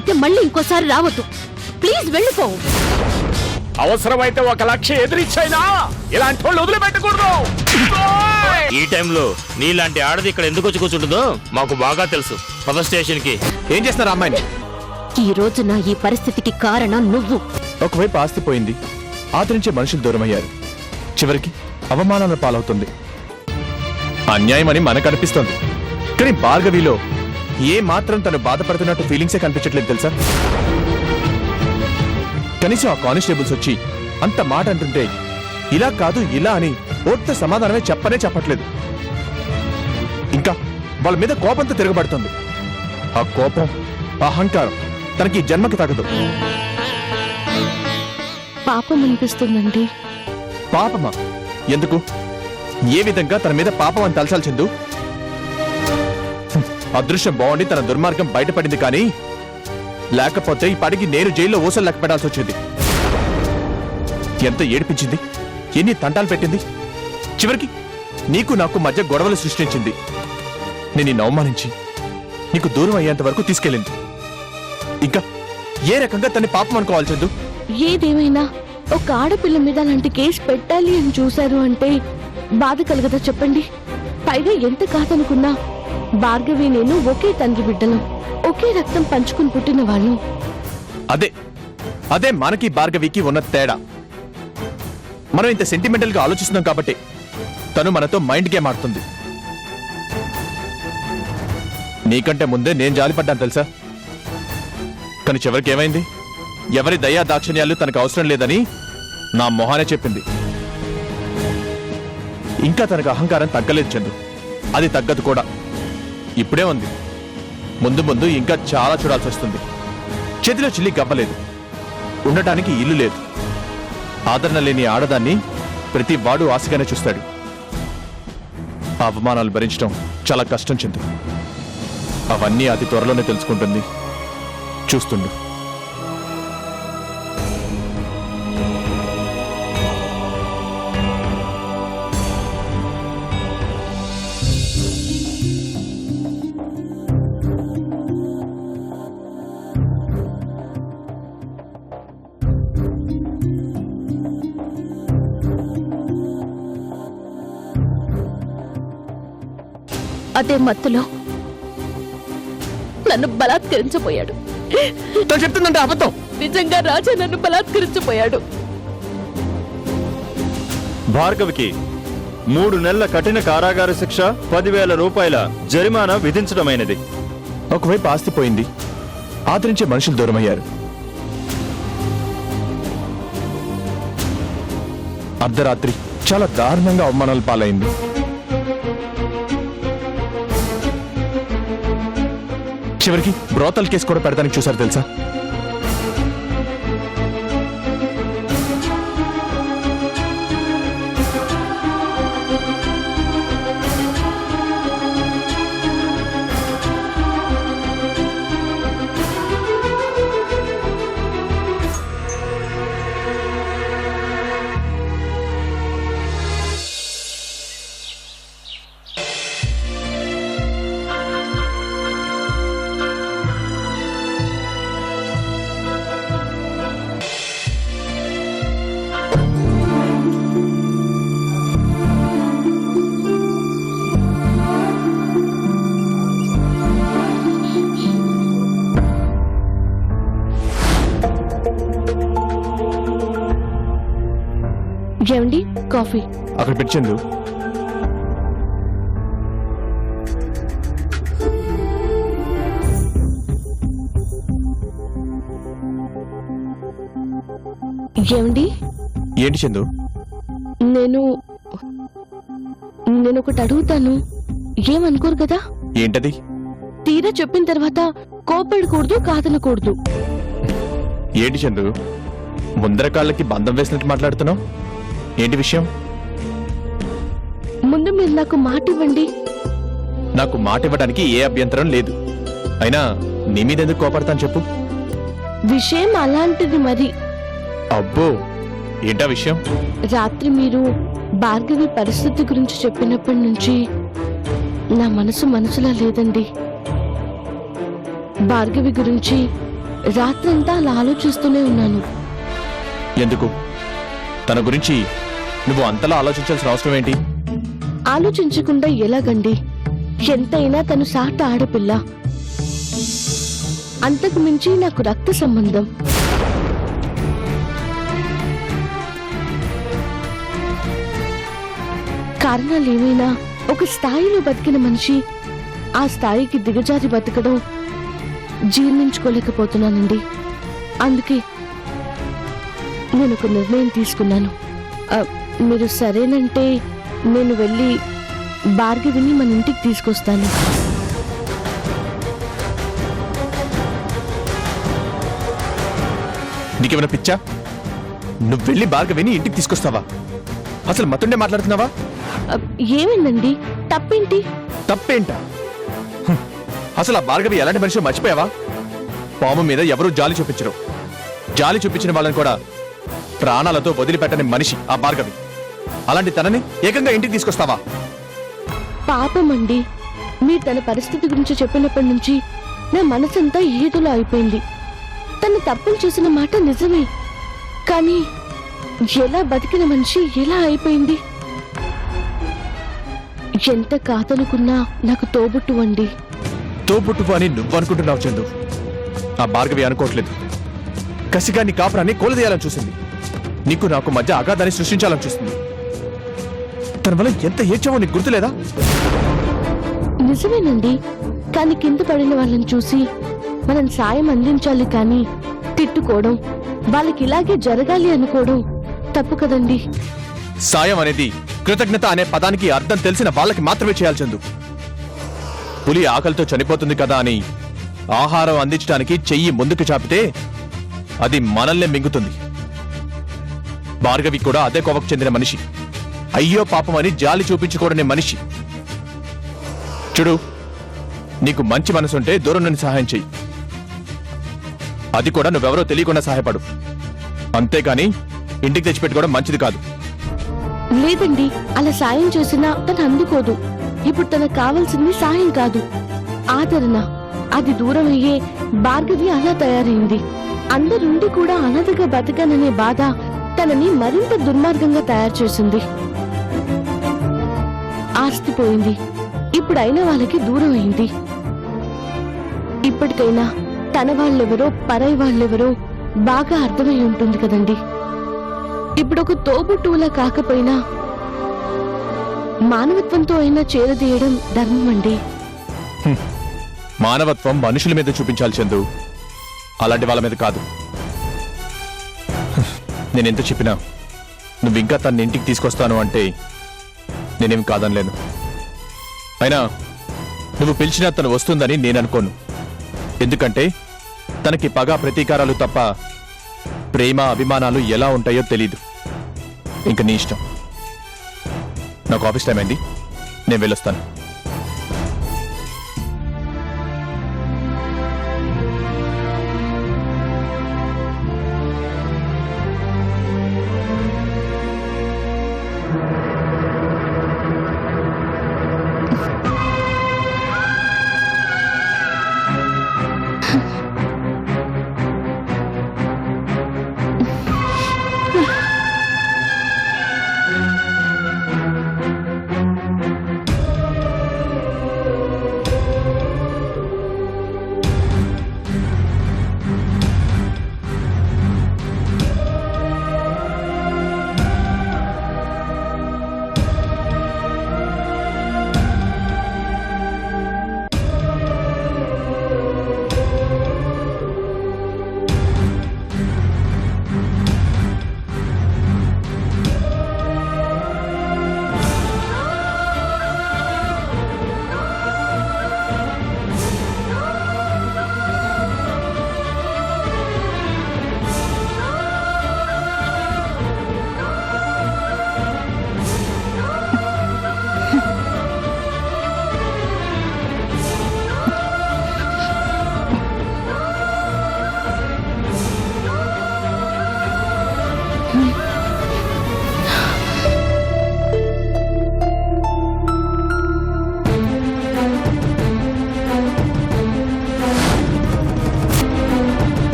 వీలైతే మళ్ళీ ఇంకోసారి రావద్దు. ప్లీజ్ వెళ్ళిపో. అవసరమైతే 1 లక్ష ఎదిరిచ్చైనా ఇలాంటి వాళ్ళు వదిలిపెట్టకూడదు. ఈ టైంలో నీలాంటి ఆడది ఇక్కడ ఎందుకు వచ్చి కూర్చుంటుందో మాకు బాగా తెలుసు. పద స్టేషన్ కి. ఏం చేస్తున్నారు అమ్మాయిని? ఈ రోజు నా ఈ పరిస్థితికి కారణం నువ్వు. ఒకవైపు ఆస్తి పోయింది, ఆదరించే మనుషులు దూరమయ్యారు, చివరికి అవమానాల పాలవుతుంది. అన్యాయమని మనకు అనిపిస్తోంది, కానీ భార్గవిలో ఏ మాత్రం తను బాధపడుతున్నట్టు ఫీలింగ్సే కనిపించట్లేదు తెలుసా. కనీసం ఆ కానిస్టేబుల్స్ వచ్చి అంత మాట అంటుంటే ఇలా కాదు ఇలా అని పూర్తి సమాధానమే చెప్పట్లేదు. ఇంకా వాళ్ళ మీద కోపంతో తిరగబడుతుంది. ఆ కోపం, అహంకారం తనకి జన్మకి తగదు. పాపం అనిపిస్తుందండి. పాపమా? ఎందుకు? ఏ విధంగా తన మీద పాపం అని తలచాలి చందు? అదృశ్యం బాగుండి తన దుర్మార్గం బయటపడింది, కానీ లేకపోతే ఈ పాటికి నేను జైల్లో ఊసలు లెక్క పెట్టాల్సి వచ్చేది. ఎంత ఏడిపించింది, ఎన్ని తంటాలు పెట్టింది, చివరికి నీకు నాకు మధ్య గొడవలు సృష్టించింది. నేను అవమానించి నీకు దూరం అయ్యేంత వరకు తీసుకెళ్ళింది. ఇంకా ఏ రకంగా తన పాపం అనుకోవాలి చందు? ఏదేమైనా ఒక ఆడపిల్ల మీద అలాంటి కేసు పెట్టాలి అని చూశారు అంటే బాధ కలగదా చెప్పండి. పైగా ఎంత కాదనుకున్నా భార్గవి నేను ఒకే తండ్రి బిడ్డలు, ఒకే రక్తం పంచుకుని పుట్టిన వాళ్ళు. అదే మనకి భార్గవికి ఉన్న తేడా. మనం ఇంత సెంటిమెంటల్ గా ఆలోచిస్తున్నాం కాబట్టి తను మనతో మైండ్ గేమ్ ఆడుతుంది. నీకంటే ముందే నేను జాలిపడ్డాను తెలుసా, కానీ చివరికి ఏమైంది? ఎవరి దయా దాక్షిణ్యాలు తనకు అవసరం లేదని నా మొహానే చెప్పింది. ఇంకా తనకు అహంకారం తగ్గలేదు చందు, అది తగ్గదు కూడా. ఇప్పుడే ఉంది, ముందు ముందు ఇంకా చాలా చూడాల్సి వస్తుంది. చేతిలో చిల్లి గవ్వలేదు, ఉండటానికి ఇల్లు లేదు. ఆదరణ లేని ఆడదాన్ని ప్రతి వాడు ఆశగానే చూస్తాడు. ఆ అవమానాలు భరించడం చాలా కష్టం చందు. అవన్నీ అతి త్వరలోనే తెలుసుకుంటుంది, చూస్తుండు. అదే మత్తులో నన్ను బలాత్కరించబోయాడు. చెప్తుందంటే అబద్ధం. నిజంగా రాజా నన్ను బలాత్కరించబోయాడు. భార్గవికి 3 నెలల కఠిన కారాగార శిక్ష, 10,000 రూపాయల జరిమానా విధించడమైనది. ఒకవైపు ఆస్తి పోయింది, ఆదరించే మనుషులు దూరమయ్యారు, అర్ధరాత్రి చాలా దారుణంగా అవమానాలు పాలైంది. చివరికి బ్రోతల్ కేసు కూడా పెడతానికి చూశారు తెలుసా. ఏమండి, కాఫీ అక్కడ పెట్టిందు. ఏమండి? ఏంటి చందు? నేను ఒకటి అడుగుతాను, ఏమనుకోరు కదా? ఏంటది? తీరా చెప్పిన తర్వాత కోపడకూడదు, కాదనకూడదు. ఏంటి చందు, ముందర కాళ్ళకి బంధం వేసినట్టు మాట్లాడుతున్నావు? ఏంటి విషయం? ముందు మీరు నాకు మాట ఇవ్వండి. నాకు మాట ఇవ్వడానికి ఏ అభ్యంతరం లేదు, అయినా నీ మీద ఎందుకు కోపడతాను చెప్పు. విషయం అలాంటిది మరి. అబ్బో, ఏంటా విషయం? రాత్రి మీరు భార్గవి పరిస్థితి గురించి చెప్పినప్పటి నుంచి నా మనసులా లేదండి. భార్గవి గురించి రాత్రంతా అలా ఆలోచిస్తూనే ఉన్నాను. ఎందుకు? తన గురించి నువ్వు అంతలా ఆలోచించాల్సిన అవసరం ఏంటి? ఆలోచించకుండా ఎలాగండి? ఎంతైనా తను సాటి ఆడపిల్ల. అంతకు మించి నాకు రక్త సంబంధం. కారణాలు ఏమైనా ఒక స్థాయిలో బతికిన మనిషి ఆ స్థాయికి దిగజారి బతకడం జీర్ణించుకోలేకపోతున్నానండి. అందుకే నేను ఒక నిర్ణయం తీసుకున్నాను. మీరు సరేనంటే నేను వెళ్ళి భార్గవిని మన ఇంటికి తీసుకొస్తాను. నీకేమైనా పిచ్చా? నువ్వు వెళ్ళి భార్గవిని ఇంటికి తీసుకొస్తావా? అసలు మతుండే మాట్లాడుతున్నావా? ఏమైందండి? తప్పేంటి? తప్పేంటా? అసలు ఆ భార్గవి ఎలాంటి మనిషి మర్చిపోయావా? పాము మీద ఎవరూ జాలి చూపించరు. జాలి చూపించిన వాళ్ళని కూడా ప్రాణాలతో వదిలిపెట్టని మనిషి ఆ భార్గవి. అలాంటి తనని ఏకంగా ఇంటికి తీసుకొస్తావా? పాపమండి, మీరు తన పరిస్థితి గురించి చెప్పినప్పటి నుంచి నా మనసంతా ఏదోలా అయిపోయింది. తను తప్పులు చేసిన మాట నిజమే, కానీ ఎలా బతికిన మనిషి ఎలా అయిపోయింది? ఎంత కాదనుకున్నా నాకు తోబుట్టువండి. తోబుట్టువు అని నువ్వు అనుకుంటున్నావు చందు. ఆ భార్గవి అనుకోవట్లేదు. కసిగా నీ కాపురాన్ని కూలదీయాలని చూసింది. నీకు నాకు మధ్య అగాధాన్ని సృష్టించాలని చూసింది. తన వల్ల ఎంత ఏడ్చావో నీకు గుర్తులేదా? నిజమేనండి, కానీ కింద పడిన వాళ్ళని చూసి మనం సాయం అందించాలి, కానీ తిట్టుకోవడం, వాళ్ళకి ఇలాగే జరగాలి అనుకోవడం తప్పు కదండి. సాయం అనేది కృతజ్ఞత అనే పదానికి అర్థం తెలిసిన వాళ్ళకి మాత్రమే చేయాలి చందు. పులి ఆకలితో చనిపోతుంది కదా అని ఆహారం అందించడానికి చెయ్యి ముందుకు చాపితే అది మనల్నే మింగుతుంది. భార్గవి కూడా అదే కోవకు చెందిన మనిషి. అయ్యో పాపం అని జాలి చూపించుకోడనే మనిషి. చూడు, నీకు మంచి మనసుంటే దూరం నుండి సహాయం చెయ్యి. అది కూడా నువ్వెవరో తెలియకుండా సహాయపడు. అంతేకాని ఇంటికి తెచ్చిపెట్టుకోవడం మంచిది కాదు. లేదండి, అలా సాయం చేసినా తను అందుకోదు. ఇప్పుడు తనకు కావాల్సింది సాయం కాదు, ఆదరణ. అది దూరం అయ్యే భార్గవి అలా తయారైంది. అందరుండి కూడా అనాథగా బతకననే బాధ తనని మరింత దుర్మార్గంగా తయారు చేసింది. ఆస్తి పోయింది, ఇప్పుడైనా వాళ్ళకి దూరం అయింది. ఇప్పటికైనా తన వాళ్ళెవరో పరాయి వాళ్ళెవరో బాగా అర్థమై ఉంటుంది కదండి. ఇప్పుడు ఒక తోబుట్టువులా కాకపోయినా మానవత్వంతో అయినా చేరదీయడం ధర్మం అండి. మానవత్వం మనుషుల మీద చూపించాలి చందు, అలాంటి వాళ్ళ మీద కాదు. నేనెంత చెప్పినా నువ్వు ఇంకా తన ఇంటికి తీసుకొస్తాను అంటే నేనేం కాదనలేను. అయినా నువ్వు పిలిచినా తను వస్తుందని నేను అనుకోను. ఎందుకంటే తనకి పగ ప్రతీకారాలు తప్ప ప్రేమ అభిమానాలు ఎలా ఉంటాయో తెలీదు. ఇంక నీ ఇష్టం. నాకు ఆఫీస్ టైం అయింది, నేను వెళ్ళొస్తాను.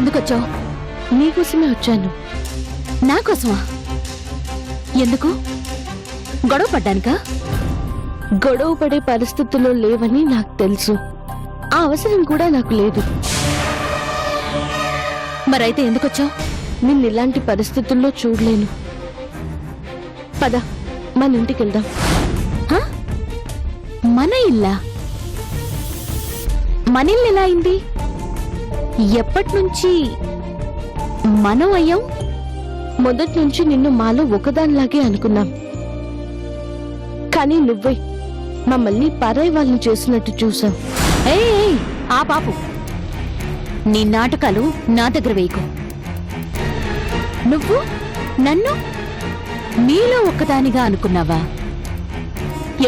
ఎందుకొచ్చావు? నీకోసమే వచ్చాను. నాకోసమా? ఎందుకు? గొడవ పడ్డానికా? గొడవ పడే పరిస్థితుల్లో లేవని నాకు తెలుసు. ఆ అవసరం కూడా నాకు లేదు. మరైతే ఎందుకొచ్చావు? నిన్ను ఇలాంటి పరిస్థితుల్లో చూడలేను. పద, మన ఇంటికి వెళ్దాం. మన ఇల్లా? మన ఇల్లు ఎలా అయింది? ఎప్పటి నుంచి మనం అయ్యాం? మొదటి నుంచి నిన్ను మాలో ఒకదానిలాగే అనుకున్నాం. కానీ నువ్వే మమ్మల్ని పరాయి వాళ్ళని చేసినట్టు చూసాం. ఏయ్, ఆ పాపు, నీ నాటకాలు నా దగ్గర వేయకు. నువ్వు నన్ను నీలో ఒక్కదానిగా అనుకున్నావా?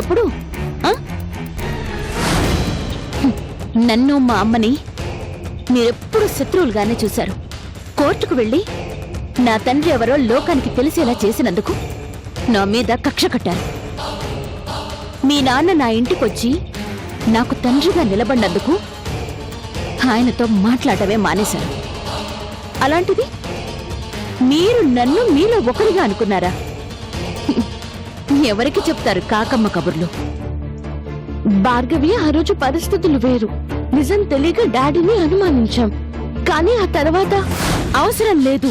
ఎప్పుడు? నన్ను మా అమ్మని మీరెప్పుడు శత్రువులుగానే చూశారు. కోర్టుకు వెళ్ళి నా తండ్రి ఎవరో లోకానికి తెలిసేలా చేసినందుకు నా మీద కక్ష కట్టారు. మీ నాన్న నా ఇంటికొచ్చి నాకు తండ్రిగా నిలబడినందుకు ఆయనతో మాట్లాడమే మానేశారు. అలాంటిది మీరు నన్ను మీలో ఒకరిగా అనుకున్నారా? ఎవరికి చెప్తారు కాకమ్మ కబుర్లు? భార్గవి, ఆ రోజు పరిస్థితులు వేరు. నిజం తెలియక డాడీని అనుమానించాం. కానీ ఆ తర్వాత అవసరం లేదు.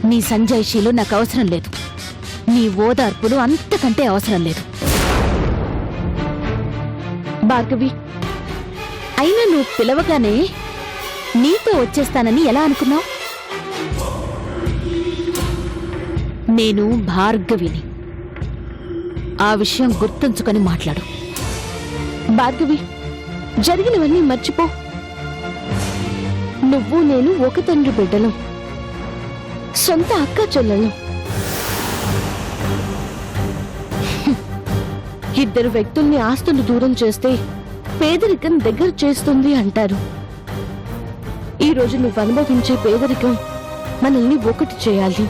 నీ సంజాయిషీలు నాకు అవసరం లేదు. నీ ఓదార్పులు అంతకంటే అవసరం లేదు. భార్గవి, అయినా నువ్వు పిలవగానే నీతో వచ్చేస్తానని ఎలా అనుకున్నావు? నేను భార్గవిని. ఆ విషయం గుర్తుంచుకొని మాట్లాడు. భార్గవి, జరిగినవన్నీ మర్చిపో. నువ్వు నేను ఒక తండ్రి బిడ్డలం, సొంత అక్క చెల్లెలం. ఇద్దరు వ్యక్తుల్ని ఆస్తులు దూరం చేస్తే పేదరికం దగ్గర చేస్తుంది అంటారు. ఈ రోజు నువ్వు అనుభవించే పేదరికం మనల్ని ఒకటి చేయాలి.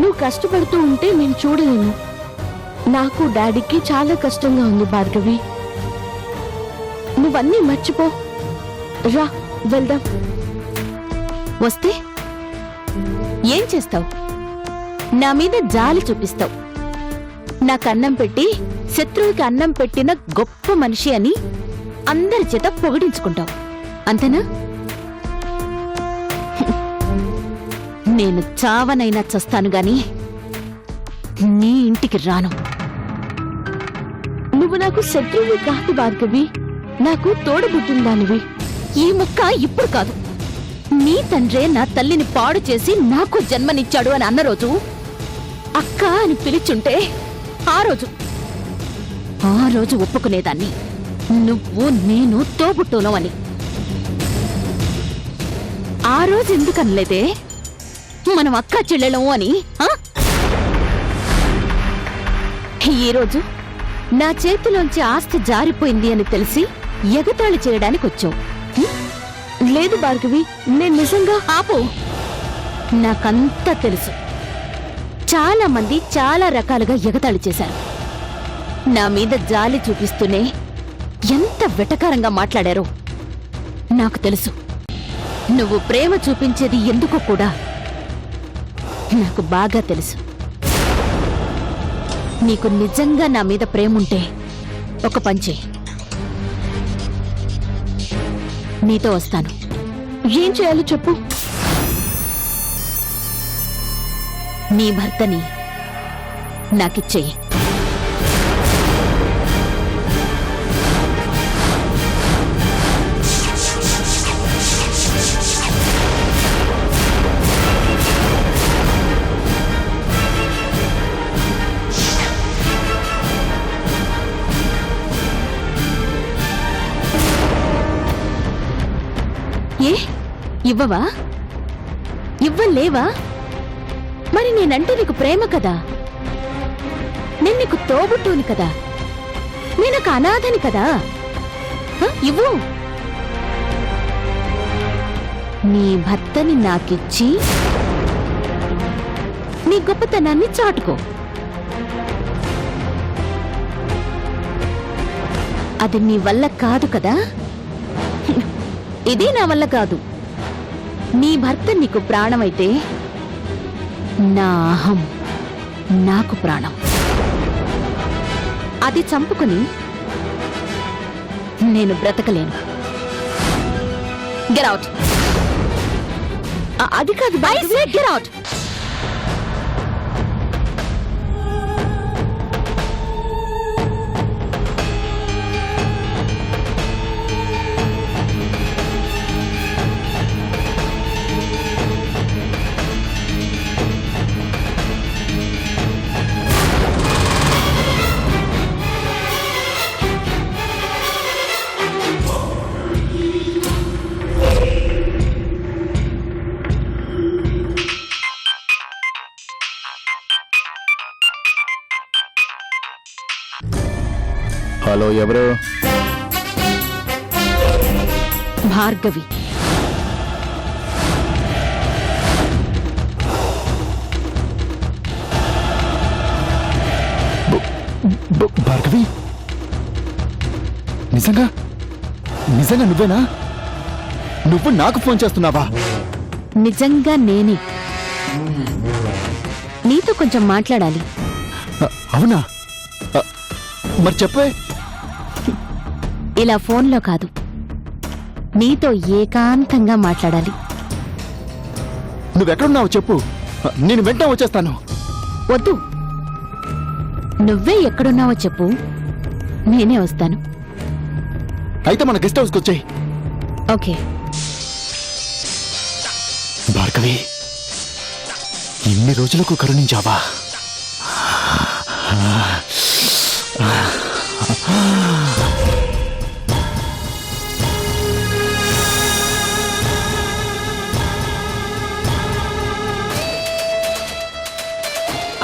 నువ్వు కష్టపడుతూ ఉంటే నేను చూడలేను. నాకు డాడీకి చాలా కష్టంగా ఉంది భార్గవి. నువ్వన్నీ మర్చిపో. రా, వెళ్దాం. వస్తే ఏం చేస్తావు? నా మీద జాలి చూపిస్తావు. నాకు అన్నం పెట్టి శత్రువుకి అన్నం పెట్టిన గొప్ప మనిషి అని అందరి చేత పొగిడించుకుంటావు, అంతేనా? నేను చావనైనా చస్తాను గాని నీ ఇంటికి రాను. నువ్వు నాకు శత్రువు కాదు భార్గవి, నాకు తోడబుట్టిందానివి. ఈ ముక్క ఇప్పుడు కాదు. నీ తండ్రే నా తల్లిని పాడు చేసి నాకు జన్మనిచ్చాడు అని అన్న రోజు అక్క అని పిలిచుంటే ఆ రోజు ఒప్పుకునేదాన్ని. నువ్వు నేను తోబుట్టూను అని. ఆ రోజు ఎందుకనలేదే మనం అక్క చెల్లెలము అని? ఈరోజు నా చేతిలోంచి ఆస్తి జారిపోయింది అని తెలిసి ఎగతాళి చేయడానికి వచ్చావు. లేదు భార్గవి, నేను నిజంగా. ఆపు. నాకంతా తెలుసు. చాలా మంది చాలా రకాలుగా ఎగతాళి చేశారు. నా మీద జాలి చూపిస్తూనే ఎంత వెటకారంగా మాట్లాడారో నాకు తెలుసు. నువ్వు ప్రేమ చూపించేది ఎందుకో కూడా నాకు బాగా తెలుసు. నీకు నిజంగా నా మీద ప్రేముంటే ఒక పని చెయ్యి. నీతో వస్తాను. ఏం చేయాలో చెప్పు. నీ భర్తని నాకిచ్చేయి. ఏ ఇవ్వవా? ఇవ్వలేవా? మరి నేనంటే నీకు ప్రేమ కదా, నేను నీకు తోబుట్టుని కదా, నేనొక అనాథని కదా. ఇవ్వు. నీ భర్తని నాకిచ్చి నీ గొప్పతనాన్ని చాటుకో. అది నీ వల్ల కాదు కదా. ఇది నా వల్ల కాదు. నీ భర్త నీకు ప్రాణమైతే నా అహం నాకు ప్రాణం. అది చంపుకుని నేను బ్రతకలేను. Get out. అది కాదు, గెట్ అవుట్. హలో, ఎవరు? భార్గవి. భార్గవి, నిజంగా నిజంగా నువ్వేనా? నువ్వు నాకు ఫోన్ చేస్తున్నావా? నిజంగా నేనే. నీతో కొంచెం మాట్లాడాలి. అవునా? మరి చెప్పే. ఇలా ఫోన్లో కాదు, నీతో ఏకాంతంగా మాట్లాడాలి. నువ్వెక్కడున్నావు చెప్పు, నేను వెంటనే వచ్చేస్తాను. వద్దు, నువ్వే ఎక్కడున్నావో చెప్పు, నేనే వస్తాను. అయితే మన గెస్ట్ హౌస్కి వచ్చాయి. ఓకే. భార్గవి, ఇన్ని రోజులకు కరుణించావా?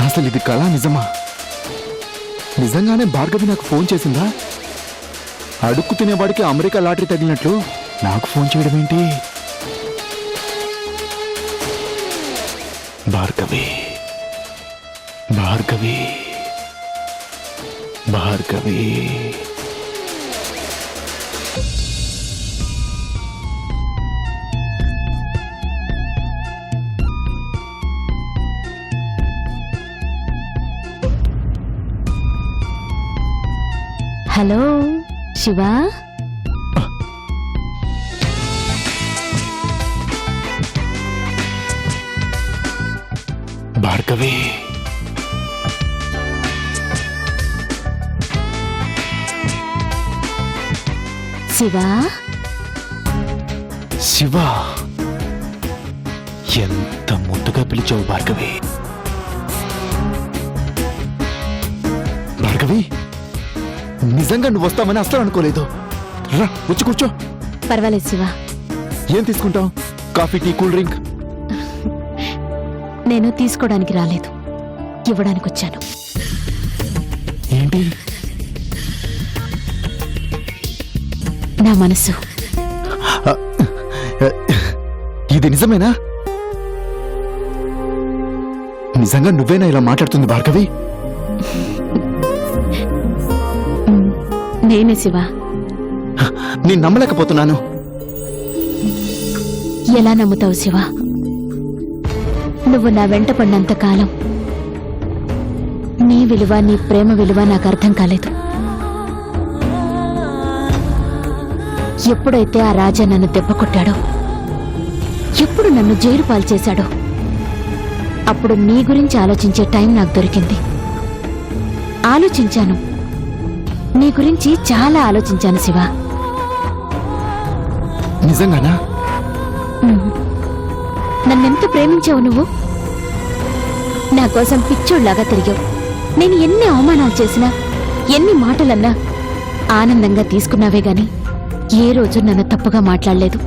అసలు ఇది కళ నిజమా? నిజంగానే భార్గవి నాకు ఫోన్ చేసిందా? అడుక్కు తినేవాడికి అమెరికా లాటరీ తగిలినట్లు నాకు ఫోన్ చేయడం ఏంటి? భార్గవి, భార్గవి, భార్గవి. హలో శివ. భార్గవి, శివ. శివ, ఎంత ముద్దుగా పిలిచావు భార్గవి. భార్గవి, నిజంగా నువ్వు వస్తావని అసలు అనుకోలేదు. రా, వచ్చి కూర్చో. పర్వాలేదు శివ. ఏం తీసుకుంటావు? Coffee, tea, cool drink? నేను తీసుకోవడానికి రాలేదు, ఇవ్వడానికి వచ్చాను. ఏంటి? నా మనసు. ఇది నిజమేనా? నిజంగా నువ్వేనా ఇలా మాట్లాడుతుంది భార్గవి? నేనే శివ. నేను నమ్మలేకపోతున్నాను. ఎలా నమ్ముతావు శివ? నువ్వు నా వెంట పడినంత కాలం నీ విలువ, నీ ప్రేమ విలువ నాకు అర్థం కాలేదు. ఎప్పుడైతే ఆ రాజా నన్ను దెబ్బ కొట్టాడో, ఎప్పుడు నన్ను జైలు పాలు చేశాడో, అప్పుడు నీ గురించి ఆలోచించే టైం నాకు దొరికింది. ఆలోచించాను, నీ గురించి చాలా ఆలోచించాను శివ. నిజంగానా? నన్నెంత ప్రేమించావు నువ్వు. నా కోసం పిచ్చోళ్లాగా తిరిగావు. నేను ఎన్ని అవమానాలు చేసినా, ఎన్ని మాటలన్నా ఆనందంగా తీసుకున్నావే గాని ఏ రోజు నన్ను తప్పుగా మాట్లాడలేదు.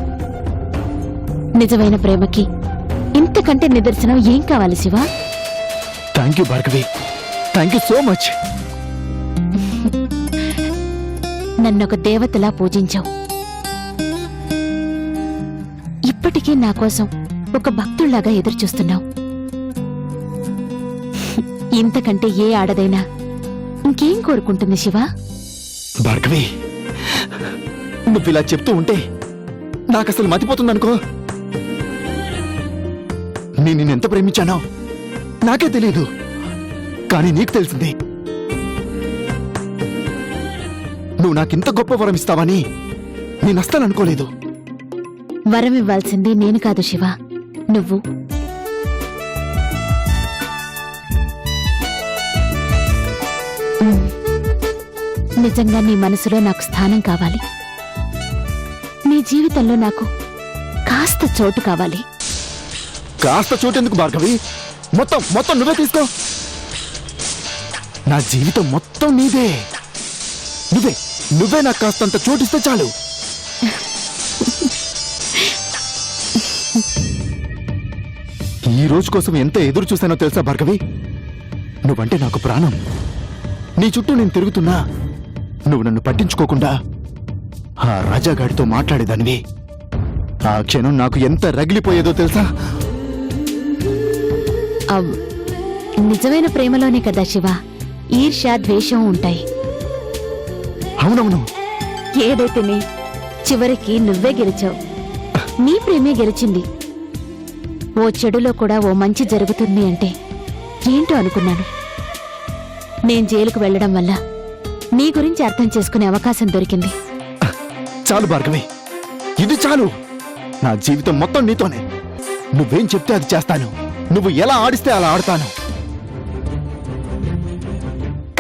నిజమైన ప్రేమకి ఇంతకంటే నిదర్శనం ఏం కావాలి Shiva? Thank you Bhargavi, thank you so much. నన్నొక దేవతలా పూజించావు. ఇప్పటికీ నా కోసం ఒక భక్తుళ్లాగా ఎదురుచూస్తున్నావు. ఇంతకంటే ఏ ఆడదైనా ఇంకేం కోరుకుంటుంది శివ? భార్గవి, నువ్వు ఇలా చెప్తూ ఉంటే నాకు అసలు మతిపోతుందనుకో. నేను నిన్నెంత ప్రేమించానో నాకే తెలియదు, కానీ నీకు తెలిసింది. నువ్వు నాకింత గొప్ప వరం ఇస్తావని నేను అస్సలు అనుకోలేదు. వరం ఇవ్వాల్సింది నేను కాదు శివ, నువ్వు. నిజంగా నీ మనసులో నాకు స్థానం కావాలి. నీ జీవితంలో నాకు కాస్త చోటు కావాలి. కాస్త చోటెందుకు భార్గవి? మొత్తం మొత్తం నువ్వే తీసుకో. నా జీవితం మొత్తం నీదే. నువ్వే నాకు కాస్తంత చోటిస్తే చాలు. ఈ రోజు కోసం ఎంత ఎదురు చూశానో తెలుసా భార్గవి? నువ్వంటే నాకు ప్రాణం. నీ చుట్టూ నేను తిరుగుతున్నా నువ్వు నన్ను పట్టించుకోకుండా ఆ రాజాగాడితో మాట్లాడేదానివి. ఆ క్షణం నాకు ఎంత రగిలిపోయేదో తెలుసా? నిజమైన ప్రేమలోనే కదా శివ ఈర్ష్య, ద్వేషం ఉంటాయి. అవునవును. ఏదైతేనే చివరికి నువ్వే గెలిచావు. నీ ప్రేమే గెలిచింది. ఓ చెడులో కూడా ఓ మంచి జరుగుతుంది అంటే ఏంటో అనుకున్నాను. నేను జైలుకు వెళ్లడం వల్ల నీ గురించి అర్థం చేసుకునే అవకాశం దొరికింది. చాలు భార్గవి, ఇది చాలు. నా జీవితం మొత్తం నీతోనే. నువ్వేం చెప్తే అది చేస్తాను. నువ్వు ఎలా ఆడిస్తే అలా ఆడతాను.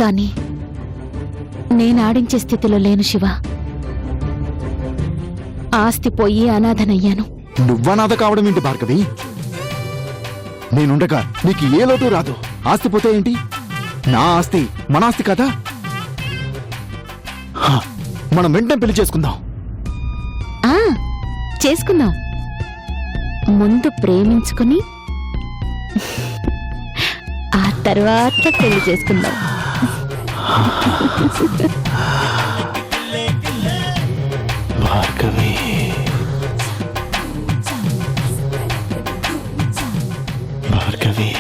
కానీ నేను ఆడించే స్థితిలో లేను శివ. ఆస్తి పోయి అనాథనయ్యాను. నువ్వనాథ కావడం ఏంటి భార్గవి? నేనుండగా నీకు ఏ లోటు రాదు. ఆస్తి పోతే ఏంటి? నా ఆస్తి మన ఆస్తి కదా. మనం వెంటనే పెళ్లి చేసుకుందాం. ఆ చేసుకుందాం. ముందు ప్రేమించుకుని ఆ తర్వాత పెళ్లి చేసుకుందాం. భార్గవి, భార్గవి.